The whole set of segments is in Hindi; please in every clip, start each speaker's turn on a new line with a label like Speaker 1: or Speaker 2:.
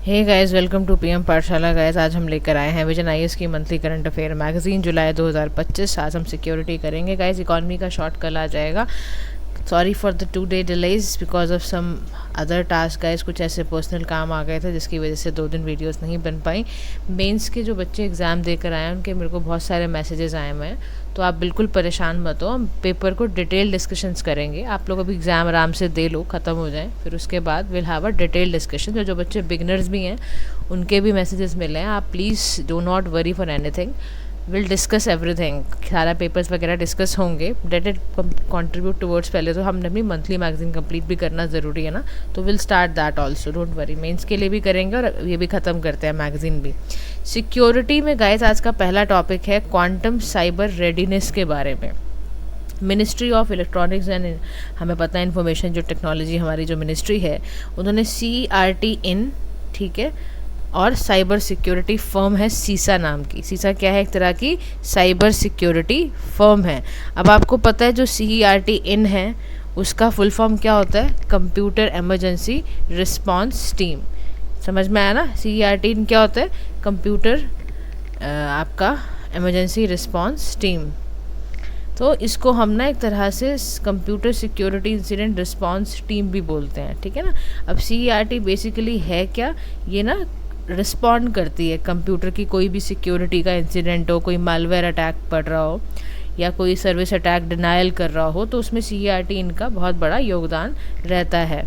Speaker 1: Hey guys, welcome to PM Pathshala. Guys, आज हम लेकर आए हैं विजन आईएएस की monthly current affair magazine July 2025। आज हम सिक्योरिटी करेंगे। गाइस, इकॉनमी का शॉर्ट कल आ जाएगा। Sorry for the 2 day delays because of some other task. Guys, कुछ ऐसे पर्सनल काम आ गए थे जिसकी वजह से 2 दिन वीडियोस नहीं बन पाई। मेंस के जो बच्चे एग्ज़ाम देकर आए हैं उनके मेरे को बहुत सारे मैसेजेस आए हुए हैं, तो आप बिल्कुल परेशान मत हो। हम पेपर को डिटेल डिस्कशंस करेंगे। आप लोग अभी एग्ज़ाम आराम से दे लो, ख़त्म हो जाए, फिर उसके बाद will have a detail discussion. जो बच्चे बिगनर्स भी हैं उनके भी मैसेजेस मिले हैं। आप please do not worry for anything, will discuss everything. सारा पेपर्स वगैरह डिस्कस होंगे। Let it contribute towards. पहले तो हमने अपनी मंथली मैगजीन कंप्लीट भी करना ज़रूरी है ना, तो will start that also, don't worry. Mains के लिए भी करेंगे और ये भी ख़त्म करते हैं मैगजीन भी। सिक्योरिटी में गाइस आज का पहला टॉपिक है क्वांटम साइबर रेडीनेस के बारे में। मिनिस्ट्री ऑफ इलेक्ट्रॉनिक्स एंड, हमें पता है इन्फॉर्मेशन जो टेक्नोलॉजी हमारी जो मिनिस्ट्री है, उन्होंने CERT इन, ठीक है, और साइबर सिक्योरिटी फर्म है सीसा नाम की। सीसा क्या है? एक तरह की साइबर सिक्योरिटी फर्म है। अब आपको पता है जो CERT इन है उसका फुल फॉर्म क्या होता है? Computer emergency response team. समझ में आया ना? CERT इन क्या होता है? कंप्यूटर आपका एमरजेंसी रिस्पॉन्स टीम। तो इसको हम ना एक तरह से computer security incident response team भी बोलते हैं, ठीक है ना। अब CERT बेसिकली है क्या? ये ना रिस्पॉन्ड करती है कंप्यूटर की कोई भी सिक्योरिटी का इंसिडेंट हो, कोई मालवेयर अटैक पड़ रहा हो या कोई सर्विस अटैक डिनायल कर रहा हो, तो उसमें CERT इनका बहुत बड़ा योगदान रहता है,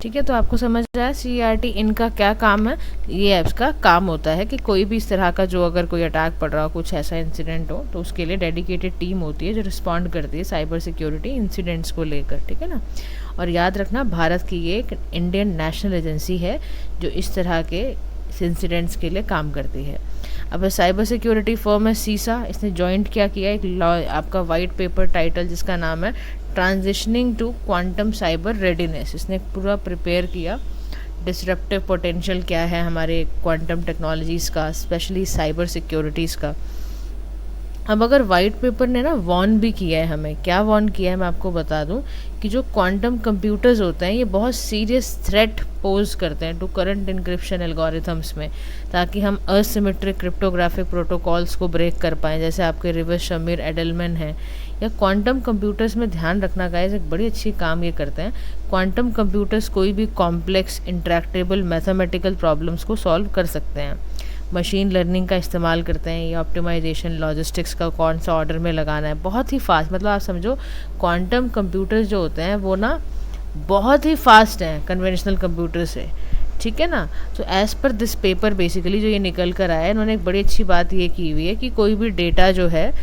Speaker 1: ठीक है। तो आपको समझ आया CERT इनका क्या काम है? ये ऐप्स का काम होता है कि कोई भी इस तरह का जो अगर कोई अटैक पड़ रहा हो, कुछ ऐसा इंसिडेंट हो, तो उसके लिए डेडिकेटेड टीम होती है जो रिस्पॉन्ड करती है साइबर सिक्योरिटी इंसिडेंट्स को लेकर, ठीक है ना। और याद रखना, भारत की ये एक इंडियन नेशनल एजेंसी है जो इस तरह के इंसिडेंट्स के लिए काम करती है। अब साइबर सिक्योरिटी फर्म है सीसा, इसने जॉइंट क्या किया? एक लॉ आपका वाइट पेपर टाइटल जिसका नाम है transitioning to quantum cyber readiness. इसने पूरा प्रिपेयर किया डिसरप्टिव पोटेंशियल क्या है हमारे क्वांटम टेक्नोलॉजीज़ का, स्पेशली साइबर सिक्योरिटीज़ का। अब अगर वाइट पेपर ने ना वॉर्न भी किया है हमें, क्या वॉर्न किया है मैं आपको बता दूं कि जो क्वांटम कंप्यूटर्स होते हैं ये बहुत सीरियस थ्रेट पोज करते हैं टू करंट इंक्रिप्शन एल्गोरिथम्स में, ताकि हम असिमेट्रिक क्रिप्टोग्राफिक प्रोटोकॉल्स को ब्रेक कर पाएँ, जैसे आपके रिवर्स शमीर एडलमैन हैं या क्वांटम कंप्यूटर्स में। ध्यान रखना गाइस, एक बड़ी अच्छी काम ये करते हैं। क्वांटम कंप्यूटर्स कोई भी कॉम्प्लेक्स इंट्रैक्टेबल मैथमेटिकल प्रॉब्लम्स को सॉल्व कर सकते हैं। मशीन लर्निंग का इस्तेमाल करते हैं या ऑप्टिमाइजेशन, लॉजिस्टिक्स का कौन सा ऑर्डर में लगाना है, बहुत ही फास्ट। मतलब आप समझो क्वांटम कंप्यूटर्स जो होते हैं वो ना बहुत ही फास्ट हैं कन्वेंशनल कंप्यूटर से, ठीक है ना। तो as per this paper basically जो ये निकल कर आया है, इन्होंने एक बड़ी अच्छी बात ये की हुई है कि कोई भी डेटा जो है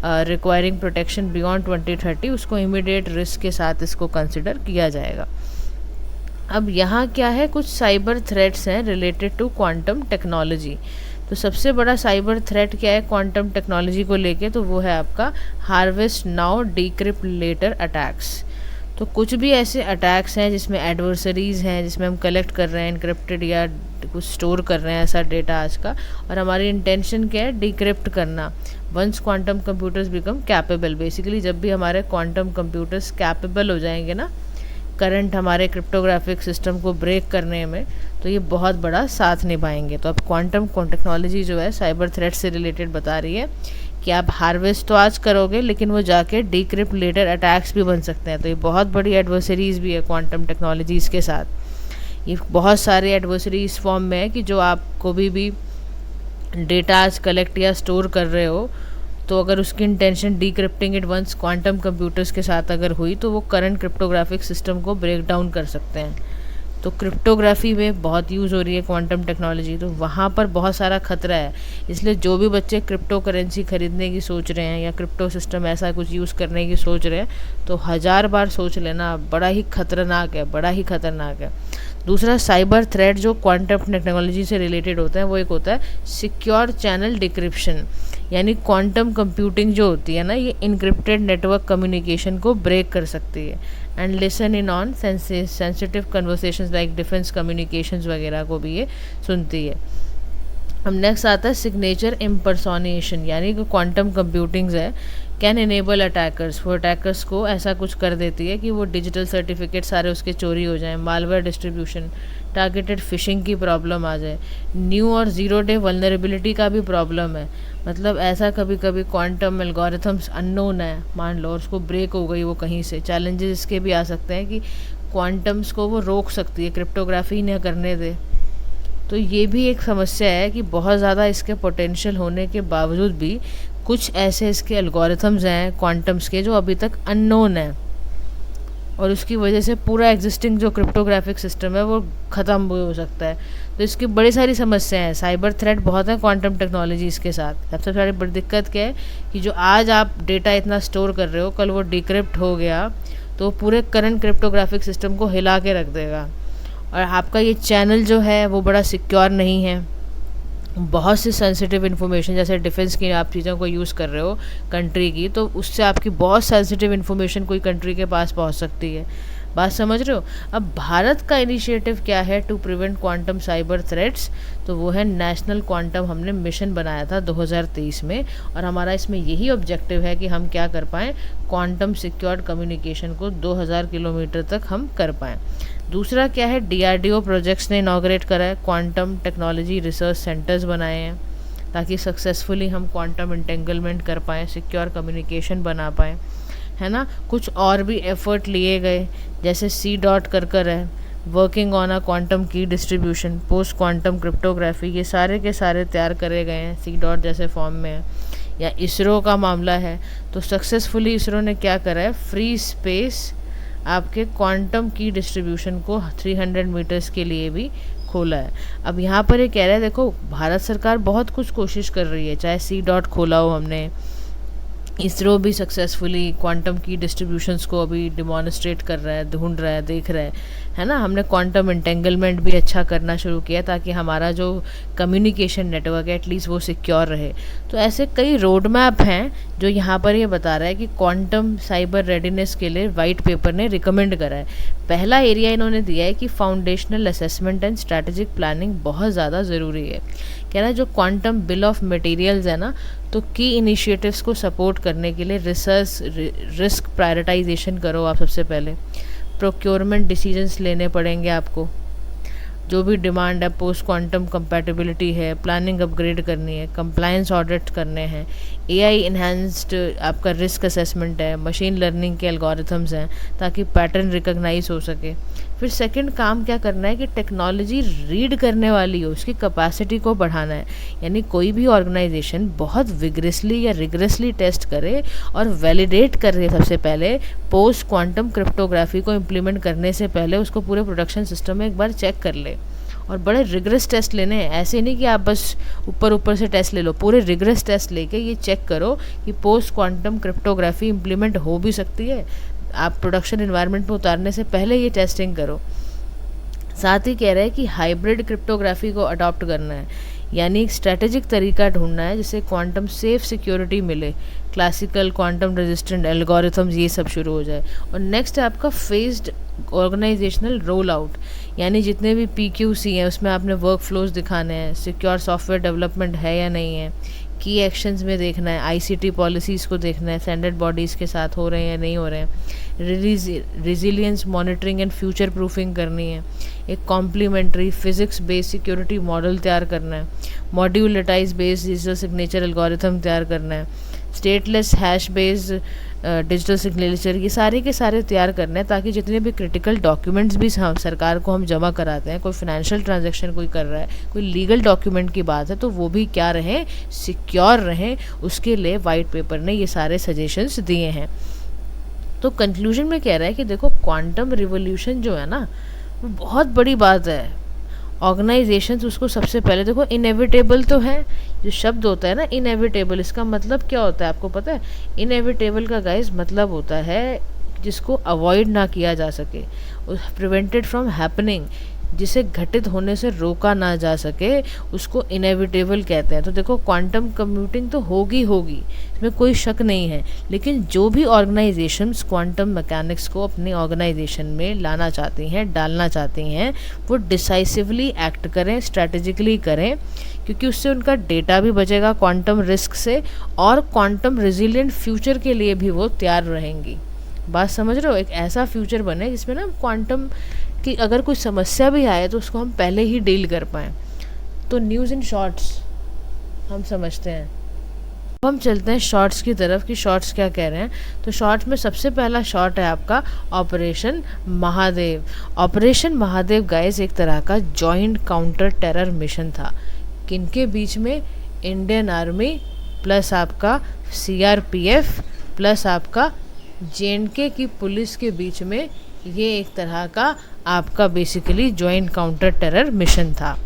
Speaker 1: रिक्वायरिंग प्रोटेक्शन बियॉन्ड 2030 उसको इमीडिएट रिस्क के साथ इसको कंसिडर किया जाएगा। अब यहाँ क्या है? कुछ साइबर थ्रेट्स हैं रिलेटेड टू क्वांटम टेक्नोलॉजी। तो सबसे बड़ा साइबर थ्रेट क्या है क्वांटम टेक्नोलॉजी को लेके? तो वो है आपका harvest now decrypt later attacks. तो कुछ भी ऐसे अटैक्स हैं जिसमें एडवर्सरीज़ हैं, जिसमें हम कलेक्ट कर रहे हैं इनक्रिप्टेड या कुछ स्टोर कर रहे हैं ऐसा डेटा आज का, और हमारी इंटेंशन क्या है? डिक्रिप्ट करना। Once quantum computers become capable, basically जब भी हमारे क्वांटम कंप्यूटर्स कैपेबल हो जाएंगे ना करंट हमारे क्रिप्टोग्राफिक सिस्टम को ब्रेक करने में, तो ये बहुत बड़ा साथ निभाएंगे। तो अब क्वांटम टेक्नोलॉजी जो है साइबर थ्रेट से रिलेटेड बता रही है कि आप हार्वेस्ट तो आज करोगे लेकिन वो जाके डिक्रिप्ट लेटर अटैक्स भी बन सकते हैं। तो ये बहुत बड़ी एडवर्सरीज भी है क्वांटम टेक्नोलॉजीज़ के साथ। ये बहुत सारे एडवर्सरीज फॉर्म में है कि जो आप कभी भी डेटा आज कलेक्ट या स्टोर कर रहे हो, तो अगर उसकी intention decrypting it once quantum computers के साथ अगर हुई तो वो करंट क्रिप्टोग्राफिक सिस्टम को ब्रेक डाउन कर सकते हैं। तो क्रिप्टोग्राफी में बहुत यूज़ हो रही है क्वांटम टेक्नोलॉजी, तो वहाँ पर बहुत सारा खतरा है। इसलिए जो भी बच्चे क्रिप्टो करेंसी खरीदने की सोच रहे हैं या क्रिप्टो सिस्टम ऐसा कुछ यूज़ करने की सोच रहे हैं, तो 1000 बार सोच लेना, बड़ा ही खतरनाक है, बड़ा ही खतरनाक है। दूसरा साइबर थ्रेट जो क्वांटम टेक्नोलॉजी से रिलेटेड होता है वो एक होता है सिक्योर चैनल डिक्रिप्शन। यानी क्वांटम कंप्यूटिंग जो होती है ना, ये इनक्रिप्टेड नेटवर्क कम्युनिकेशन को ब्रेक कर सकती है and listen in on sensitive conversations like defence communications वगैरह को भी ये सुनती है। अब नेक्स्ट आता है सिग्नेचर इम्पर्सोनेशन, यानी कि क्वांटम कंप्यूटिंग्स है कैन इनेबल अटैकर्स, वो अटैकर्स को ऐसा कुछ कर देती है कि वो डिजिटल सर्टिफिकेट सारे उसके चोरी हो जाएं, मालवेयर डिस्ट्रीब्यूशन, टारगेटेड फिशिंग की प्रॉब्लम आ जाए, न्यू और ज़ीरो डे वल्नरेबिलिटी का भी प्रॉब्लम है। मतलब ऐसा कभी कभी क्वांटम एल्गोरिथम्स अननोन है, मान लो, और उसको ब्रेक हो गई वो कहीं से, चैलेंजेस इसके भी आ सकते हैं कि क्वांटम्स को वो रोक सकती है, क्रिप्टोग्राफी न करने दे। तो ये भी एक समस्या है कि बहुत ज़्यादा इसके पोटेंशियल होने के बावजूद भी कुछ ऐसे इसके एल्गोरिथम्स हैं क्वांटम्स के जो अभी तक अननोन हैं, और उसकी वजह से पूरा एग्जिस्टिंग जो क्रिप्टोग्राफिक सिस्टम है वो ख़त्म भी हो सकता है। तो इसकी बड़ी सारी समस्याएं हैं, साइबर थ्रेट बहुत है क्वांटम टेक्नोलॉजीज़ के साथ। सबसे बड़ी बड़ी दिक्कत क्या है कि जो आज आप डेटा इतना स्टोर कर रहे हो, कल वो डिक्रिप्ट हो गया तो पूरे करंट क्रिप्टोग्राफिक सिस्टम को हिला के रख देगा। और आपका ये चैनल जो है वो बड़ा सिक्योर नहीं है, बहुत सी सेंसिटिव इन्फॉर्मेशन, जैसे डिफेंस की आप चीज़ों को यूज़ कर रहे हो कंट्री की, तो उससे आपकी बहुत सेंसिटिव इन्फॉर्मेशन कोई कंट्री के पास पहुंच सकती है। बात समझ रहे हो? अब भारत का इनिशिएटिव क्या है to prevent quantum cyber threats, तो वो है नेशनल क्वांटम, हमने मिशन बनाया था 2023 में, और हमारा इसमें यही ऑब्जेक्टिव है कि हम क्या कर पाएँ, क्वांटम सिक्योर्ड कम्युनिकेशन को 2000 किलोमीटर तक हम कर पाएँ। दूसरा क्या है, DRDO प्रोजेक्ट्स ने इनॉग्रेट करा है, क्वांटम टेक्नोलॉजी रिसर्च सेंटर्स बनाए हैं ताकि सक्सेसफुली हम क्वांटम इंटेंगलमेंट कर पाएँ, सिक्योर कम्युनिकेशन बना पाएँ, है ना। कुछ और भी एफर्ट लिए गए, जैसे C कर है, वर्किंग ऑन अ क्वांटम की डिस्ट्रीब्यूशन, पोस्ट क्वांटम क्रिप्टोग्राफी, ये सारे के सारे तैयार करे गए हैं, C जैसे फॉर्म में है। या इसरो का मामला है, तो सक्सेसफुली इसरो ने क्या करा है, फ्री स्पेस आपके क्वांटम की डिस्ट्रीब्यूशन को 300 मीटर्स के लिए भी खोला है। अब यहाँ पर ये कह रहा है, देखो भारत सरकार बहुत कुछ कोशिश कर रही है, चाहे C खोला हो हमने, इसरो भी सक्सेसफुली क्वांटम की डिस्ट्रीब्यूशंस को अभी डिमॉन्स्ट्रेट कर रहा है, ढूंढ रहा है, देख रहा है ना। हमने क्वांटम इंटेंगलमेंट भी अच्छा करना शुरू किया ताकि हमारा जो कम्युनिकेशन नेटवर्क है एटलीस्ट वो सिक्योर रहे। तो ऐसे कई रोड मैप हैं जो यहाँ पर ये बता रहा है कि क्वांटम साइबर रेडीनेस के लिए वाइट पेपर ने रिकमेंड करा है। पहला एरिया इन्होंने दिया है कि foundational assessment and strategic planning बहुत ज़्यादा ज़रूरी है। कह रहा है जो क्वांटम बिल ऑफ मटेरियल्स है ना, तो की इनिशिएटिव्स को सपोर्ट करने के लिए रिसर्च रिस्क प्रायोरिटाइजेशन करो आप। सबसे पहले प्रोक्योरमेंट डिसीजंस लेने पड़ेंगे आपको, जो भी डिमांड है, पोस्ट क्वांटम कंपैटिबिलिटी है, प्लानिंग अपग्रेड करनी है, कंप्लायंस ऑडिट करने हैं, AI इन्हांस्ड आपका रिस्क असेसमेंट है, मशीन लर्निंग के एल्गोरिथम्स हैं ताकि पैटर्न रिकॉग्नाइज हो सके। फिर सेकंड काम क्या करना है कि टेक्नोलॉजी रीड करने वाली हो, उसकी कैपेसिटी को बढ़ाना है। यानी कोई भी ऑर्गेनाइजेशन बहुत विग्रेसली या रिग्रेसली टेस्ट करे और वैलिडेट करे सबसे पहले, पोस्ट क्वांटम क्रिप्टोग्राफी को इम्प्लीमेंट करने से पहले उसको पूरे प्रोडक्शन सिस्टम में एक बार चेक कर ले। और बड़े रिग्रेस टेस्ट लेने हैं, ऐसे नहीं कि आप बस ऊपर ऊपर से टेस्ट ले लो, पूरे रिग्रेस टेस्ट लेके ये चेक करो कि पोस्ट क्वांटम क्रिप्टोग्राफी इम्प्लीमेंट हो भी सकती है। आप प्रोडक्शन इन्वायरमेंट में उतारने से पहले ये टेस्टिंग करो। साथ ही कह रहे हैं कि हाइब्रिड क्रिप्टोग्राफी को अडॉप्ट करना है, यानी एक स्ट्रेटेजिक तरीका ढूंढना है जिससे क्वांटम सेफ सिक्योरिटी मिले, क्लासिकल क्वांटम रेजिस्टेंट एल्गोरिथम्स ये सब शुरू हो जाए। और नेक्स्ट है आपका फेस्ड ऑर्गेनाइजेशनल रोल आउट, यानी जितने भी PQC हैं उसमें आपने वर्क फ्लोज दिखाने हैं, सिक्योर सॉफ्टवेयर डेवलपमेंट है या नहीं है, की एक्शंस में देखना है, ICT पॉलिसीज़ को देखना है, स्टैंडर्ड बॉडीज़ के साथ हो रहे हैं या नहीं हो रहे हैं, resilience monitoring and future proofing करनी है, एक complementary physics based security model तैयार करना है, module lattice based digital signature algorithm तैयार करना है, stateless hash based digital signature, ये सारे के सारे तैयार करने हैं ताकि जितने भी क्रिटिकल डॉक्यूमेंट्स भी सरकार को हम जमा कराते हैं, कोई फाइनेंशियल ट्रांजैक्शन कोई कर रहा है, कोई लीगल डॉक्यूमेंट की बात है, तो वो भी क्या रहें, सिक्योर रहें। उसके लिए वाइट पेपर ने ये सारे सजेशंस दिए हैं। तो कंक्लूजन में कह रहा है कि देखो क्वांटम रिवोल्यूशन जो है ना, वो बहुत बड़ी बात है। ऑर्गेनाइजेशंस उसको सबसे पहले देखो, इनएविटेबल तो है, जो शब्द होता है ना इनएविटेबल, इसका मतलब क्या होता है आपको पता है? इनएविटेबल का गाइस मतलब होता है जिसको अवॉइड ना किया जा सके, प्रिवेंटेड फ्रॉम हैपनिंग। जिसे घटित होने से रोका ना जा सके उसको इनएविटेबल कहते हैं। तो देखो क्वांटम कंप्यूटिंग तो होगी होगी, इसमें कोई शक नहीं है, लेकिन जो भी ऑर्गेनाइजेशंस क्वांटम मैकेनिक्स को अपनी ऑर्गेनाइजेशन में लाना चाहती हैं, डालना चाहती हैं, वो डिसाइसिवली एक्ट करें, स्ट्रैटेजिकली करें, क्योंकि उससे उनका डेटा भी बचेगा क्वांटम रिस्क से, और क्वांटम रेजिलिएंट फ्यूचर के लिए भी वो तैयार रहेंगी। बात समझ रहे हो? एक ऐसा फ्यूचर बने जिसमें ना क्वांटम की अगर कोई समस्या भी आए तो उसको हम पहले ही डील कर पाएँ। तो न्यूज़ इन शॉर्ट्स हम समझते हैं। अब हम चलते हैं शॉर्ट्स की तरफ कि शॉर्ट्स क्या कह रहे हैं। तो शॉर्ट्स में सबसे पहला शॉर्ट है आपका operation Mahadev. Operation Mahadev guys एक तरह का जॉइंट काउंटर टेरर मिशन था। किनके बीच में? इंडियन आर्मी प्लस आपका सीआरपीएफ प्लस आपका जेएंडके की पुलिस के बीच में ये एक तरह का आपका basically joint counter terror mission था।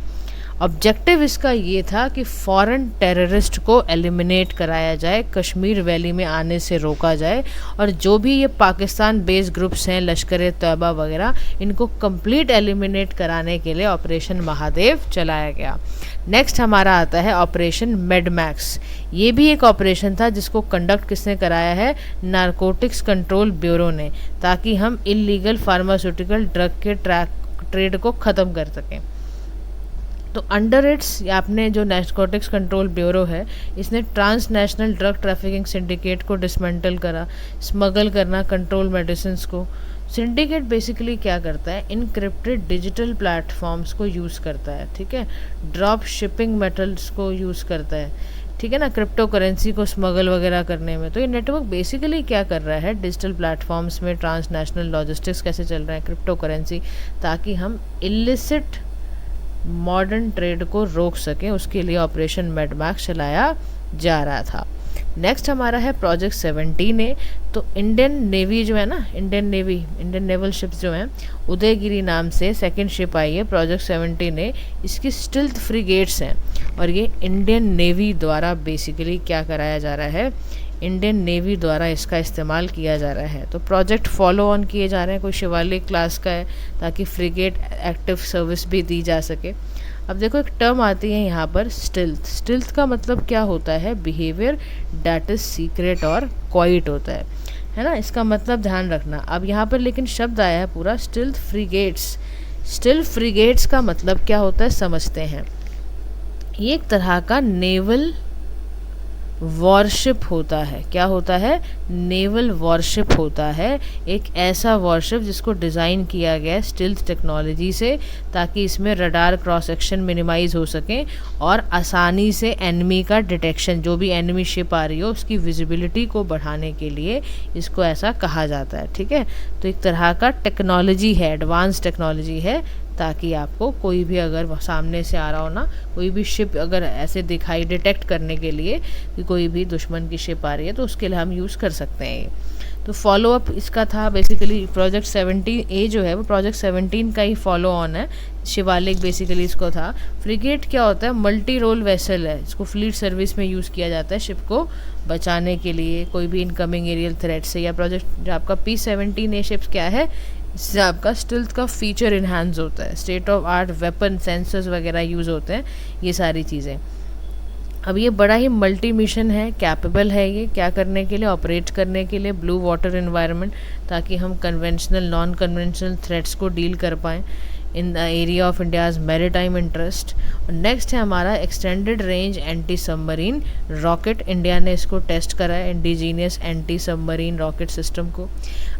Speaker 1: ऑब्जेक्टिव इसका ये था कि फॉरेन टेररिस्ट को एलिमिनेट कराया जाए, कश्मीर वैली में आने से रोका जाए, और जो भी ये पाकिस्तान बेस्ड ग्रुप्स हैं, लश्कर तैयबा वगैरह, इनको कंप्लीट एलिमिनेट कराने के लिए ऑपरेशन महादेव चलाया गया। नेक्स्ट हमारा आता है ऑपरेशन मेडमैक्स। ये भी एक ऑपरेशन था जिसको कंडक्ट किसने कराया है? नारकोटिक्स कंट्रोल ब्यूरो ने, ताकि हम इलीगल फार्मास्यूटिकल ड्रग के ट्रेड को ख़त्म कर सकें। तो अंडर इट्स आपने जो नारकोटिक्स कंट्रोल ब्यूरो है, इसने ट्रांसनेशनल ड्रग ट्रैफिकिंग सिंडिकेट को डिसमेंटल करा, स्मगल करना कंट्रोल मेडिसिन को। सिंडिकेट बेसिकली क्या करता है? इनक्रिप्टेड डिजिटल प्लेटफॉर्म्स को यूज़ करता है, ठीक है, ड्रॉप शिपिंग मेथड्स को यूज़ करता है, ठीक है ना, क्रिप्टो करेंसी को स्मगल वगैरह करने में। तो ये नेटवर्क बेसिकली क्या कर रहा है? डिजिटल प्लेटफॉर्म्स में ट्रांसनेशनल लॉजिस्टिक्स कैसे चल रहा है, क्रिप्टो करेंसी, ताकि हम इलिसिट मॉडर्न ट्रेड को रोक सकें, उसके लिए ऑपरेशन मेडमैक्स चलाया जा रहा था। नेक्स्ट हमारा है प्रोजेक्ट 17A। तो इंडियन नेवी जो है ना, इंडियन नेवल शिप्स जो हैं, उदयगिरी नाम से सेकंड शिप आई है प्रोजेक्ट 17A। इसकी स्टिल्थ फ्रिगेट्स हैं, और ये इंडियन नेवी द्वारा बेसिकली क्या कराया जा रहा है? इंडियन नेवी द्वारा इसका इस्तेमाल किया जा रहा है। तो प्रोजेक्ट फॉलो ऑन किए जा रहे हैं, कोई शिवालिक क्लास का है, ताकि फ्रिगेट एक्टिव सर्विस भी दी जा सके। अब देखो एक टर्म आती है यहाँ पर स्टिल्थ। स्टिल्थ का मतलब क्या होता है? बिहेवियर डैट इज़ सीक्रेट और क्वाइट होता है ना, इसका मतलब ध्यान रखना। अब यहाँ पर लेकिन शब्द आया है पूरा स्टिल्थ फ्रिगेट्स। स्टिल्थ फ्रिगेट्स का मतलब क्या होता है समझते हैं। ये एक तरह का नेवल वॉरशिप होता है। क्या होता है? नेवल वॉरशिप होता है। एक ऐसा वॉरशिप जिसको डिज़ाइन किया गया है स्टिल्थ टेक्नोलॉजी से, ताकि इसमें रडार क्रॉस सेक्शन मिनिमाइज़ हो सकें और आसानी से एनिमी का डिटेक्शन, जो भी एनिमी शिप आ रही हो उसकी विजिबिलिटी को बढ़ाने के लिए इसको ऐसा कहा जाता है, ठीक है। तो एक तरह का टेक्नोलॉजी है, एडवांस टेक्नोलॉजी है, ताकि आपको कोई भी अगर सामने से आ रहा हो ना, कोई भी शिप अगर ऐसे दिखाई डिटेक्ट करने के लिए कि कोई भी दुश्मन की शिप आ रही है, तो उसके लिए हम यूज़ कर सकते हैं ये। तो फॉलो अप इसका था बेसिकली प्रोजेक्ट 17A जो है वो प्रोजेक्ट 17 का ही फॉलो ऑन है। शिवालिक बेसिकली इसको था। फ्रिगेट क्या होता है? मल्टी रोल वेसल है, इसको फ्लीट सर्विस में यूज़ किया जाता है शिप को बचाने के लिए कोई भी इनकमिंग एरियल थ्रेट से। या प्रोजेक्ट जो आपका P-17A शिप्स क्या है, इससे आपका स्टिल्थ का फीचर इन्हांस होता है, state of art weapon sensors वगैरह यूज़ होते हैं, ये सारी चीज़ें। अब ये बड़ा ही मल्टी मिशन है, कैपेबल है ये क्या करने के लिए? ऑपरेट करने के लिए ब्लू वाटर इन्वायरमेंट, ताकि हम कन्वेंशनल नॉन कन्वेंशनल थ्रेट्स को डील कर पाएँ in the area of India's maritime interest. और नेक्स्ट है हमारा extended range anti submarine rocket. India ने इसको टेस्ट करा है, indigenous anti submarine rocket system को।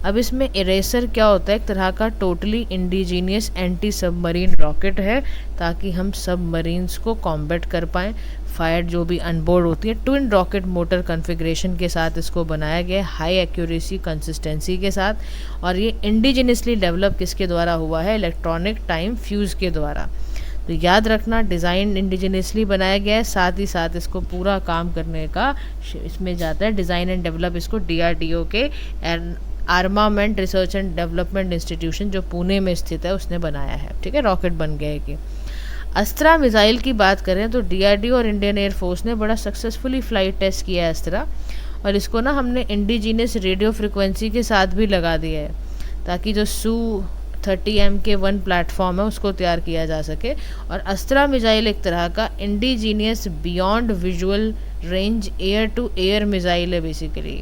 Speaker 1: अब इसमें इरेसर क्या होता है? एक तरह का totally indigenous anti submarine rocket है, ताकि हम सबमरीन्स को कॉम्बैट कर पाएँ। फायर जो भी अनबोर्ड होती है, ट्विन रॉकेट मोटर कॉन्फ़िगरेशन के साथ इसको बनाया गया है, हाई एक्यूरेसी कंसिस्टेंसी के साथ। और ये इंडिजिनियसली डेवलप किसके द्वारा हुआ है? इलेक्ट्रॉनिक टाइम फ्यूज़ के द्वारा। तो याद रखना डिज़ाइन इंडिजिनियसली बनाया गया है, साथ ही साथ इसको पूरा काम करने का इसमें जाता है डिज़ाइन एंड डेवलप इसको DRDO के armament research and development institution जो पुणे में स्थित है उसने बनाया है, ठीक है। रॉकेट बन गया है कि अस्त्रा मिसाइल की बात करें तो DRDO और इंडियन एयरफोर्स ने बड़ा सक्सेसफुली फ्लाइट टेस्ट किया है अस्त्रा, और इसको ना हमने इंडिजीनियस रेडियो फ्रिक्वेंसी के साथ भी लगा दिया है, ताकि जो 30 MK1 प्लेटफॉर्म है उसको तैयार किया जा सके। और अस्त्रा मिसाइल एक तरह का indigenous beyond visual range air to air missile है बेसिकली।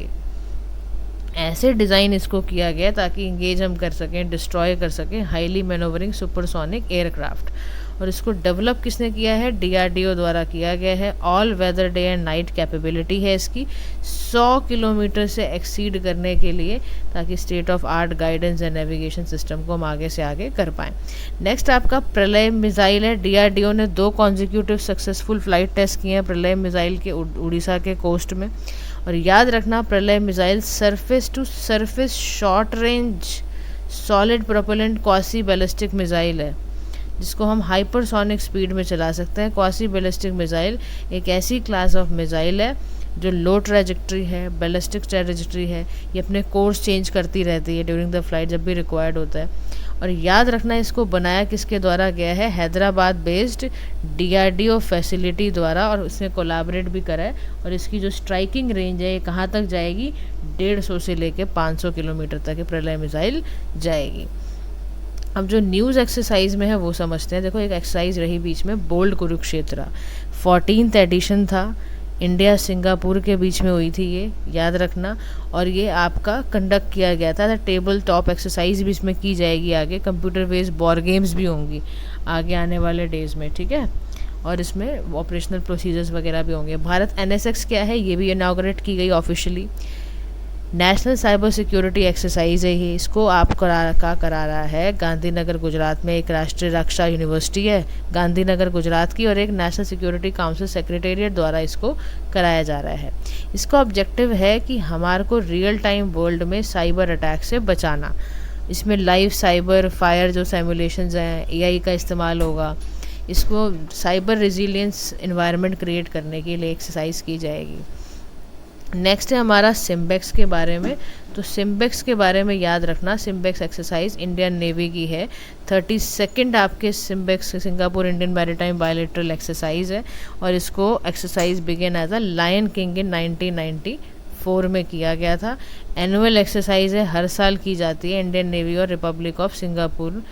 Speaker 1: ऐसे डिज़ाइन इसको किया गया ताकि इंगेज हम कर सकें, डिस्ट्रॉय कर सकें हाईली मैनोवरिंग सुपरसोनिक एयरक्राफ्ट। और इसको डेवलप किसने किया है? DRDO द्वारा किया गया है। All weather day and night capability है इसकी 100 किलोमीटर से एक्सीड करने के लिए, ताकि state of art guidance and navigation system को हम आगे से आगे कर पाएँ। नेक्स्ट आपका प्रलय मिसाइल है। DRDO ने 2 कॉन्जिक्यूटिव सक्सेसफुल फ्लाइट टेस्ट किए हैं प्रलय मिसाइल के उड़ीसा के कोस्ट में। और याद रखना Pralay missile surface to surface short range solid propellant quasi ballistic missile है, जिसको हम हाइपरसोनिक स्पीड में चला सकते हैं। क्वासी बैलिस्टिक मिसाइल एक ऐसी क्लास ऑफ मिसाइल है जो लो ट्रैजेक्टरी है, बैलिस्टिक ट्रैजेक्टरी है, ये अपने कोर्स चेंज करती रहती है ड्यूरिंग द फ्लाइट जब भी रिक्वायर्ड होता है। और याद रखना इसको बनाया किसके द्वारा गया है? हैदराबाद बेस्ड DRDO फैसिलिटी द्वारा, और उसने कोलैबोरेट भी करा है। और इसकी जो स्ट्राइकिंग रेंज है ये कहाँ तक जाएगी? 150 से लेके 500 किलोमीटर तक ये प्रलय मिसाइल जाएगी। अब जो न्यूज़ एक्सरसाइज में है वो समझते हैं। देखो एक एक्सरसाइज रही बीच में, बोल्ड कुरुक्षेत्र 14th एडिशन था, इंडिया सिंगापुर के बीच में हुई थी ये, याद रखना। और ये आपका कंडक्ट किया गया था। टेबल टॉप एक्सरसाइज भी इसमें की जाएगी आगे, कंप्यूटर बेस्ड बॉर गेम्स भी होंगी आगे आने वाले डेज़ में, ठीक है। और इसमें ऑपरेशनल प्रोसीजर्स वगैरह भी होंगे। भारत NSX क्या है? ये भी इनाग्रेट की गई officially. National cyber security exercise है ये, इसको आप करा रहा है गांधीनगर गुजरात में। एक राष्ट्रीय रक्षा यूनिवर्सिटी है गांधीनगर गुजरात की, और एक नेशनल सिक्योरिटी काउंसिल सेक्रेटेरिएट द्वारा इसको कराया जा रहा है। इसका ऑब्जेक्टिव है कि हमारे को रियल टाइम वर्ल्ड में साइबर अटैक से बचाना। इसमें लाइव साइबर फायर जो सिमुलेशंस हैं, AI का इस्तेमाल होगा। इसको साइबर रेजिलियंस इन्वायरमेंट क्रिएट करने के लिए एक्सरसाइज की जाएगी। नेक्स्ट है हमारा सिम्बेक्स के बारे में। तो सिम्बेक्स के बारे में याद रखना, सिम्बेक्स एक्सरसाइज इंडियन नेवी की है। 32nd आपके SIMBEX Singapore Indian maritime bilateral exercise है। और इसको exercise begin as a lion king in 1994 में किया गया था। एनुअल एक्सरसाइज है, हर साल की जाती है इंडियन नेवी और रिपब्लिक ऑफ सिंगापुर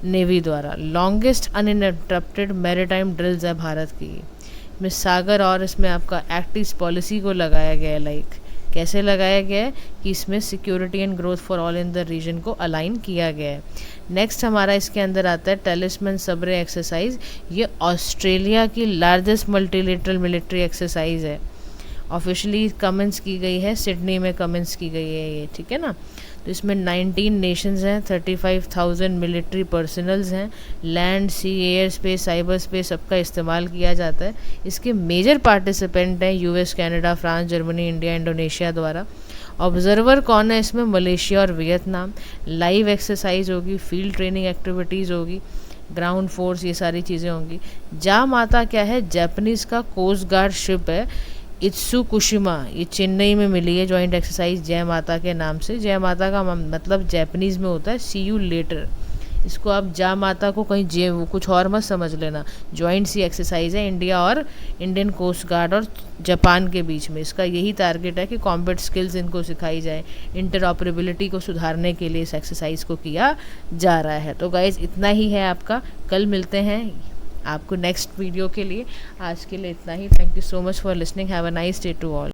Speaker 1: नेवी द्वारा। लॉन्गेस्ट अनइंटरप्टेड मैरीटाइम ड्रिल्स है भारत की। इसमें सागर और इसमें आपका एक्ट ईस्ट पॉलिसी को लगाया गया है। लाइक कैसे लगाया गया है कि इसमें security and growth for all in the region को अलाइन किया गया है। नेक्स्ट हमारा इसके अंदर आता है टेलिस्मैन सबरे एक्सरसाइज। ये ऑस्ट्रेलिया की लार्जेस्ट मल्टीलेटरल मिलिट्री एक्सरसाइज है। ऑफिशियली कमेंस की गई है, सिडनी में कमेंस की गई है ये, ठीक है ना। तो इसमें 19 नेशंस हैं, 35,000 मिलिट्री पर्सनल्स हैं। लैंड, सी, एयर स्पेस, साइबर स्पेस सबका इस्तेमाल किया जाता है। इसके मेजर पार्टिसिपेंट हैं US, Canada, France, Germany, India, Indonesia द्वारा। ऑब्जर्वर कौन है इसमें? मलेशिया और वियतनाम। लाइव एक्सरसाइज होगी, फील्ड ट्रेनिंग एक्टिविटीज़ होगी, ग्राउंड फोर्स, ये सारी चीज़ें होंगी। जा माता क्या है? जापानीज़ का कोस्ट गार्ड शिप है इत्सुकुशिमा, ये चेन्नई में मिली है जॉइंट एक्सरसाइज जय माता के नाम से। जय माता का मतलब जापानीज़ में होता है सी यू लेटर। इसको आप जा माता को कहीं जे वो कुछ और मत समझ लेना। जॉइंट सी एक्सरसाइज है इंडिया और इंडियन कोस्ट गार्ड और जापान के बीच में। इसका यही टारगेट है कि कॉम्बैट स्किल्स इनको सिखाई जाए, इंटरऑपरेबिलिटी को सुधारने के लिए इस एक्सरसाइज को किया जा रहा है। तो गाइज इतना ही है आपका, कल मिलते हैं आपको नेक्स्ट वीडियो के लिए। आज के लिए इतना ही। Thank you so much for listening. Have a nice day to all.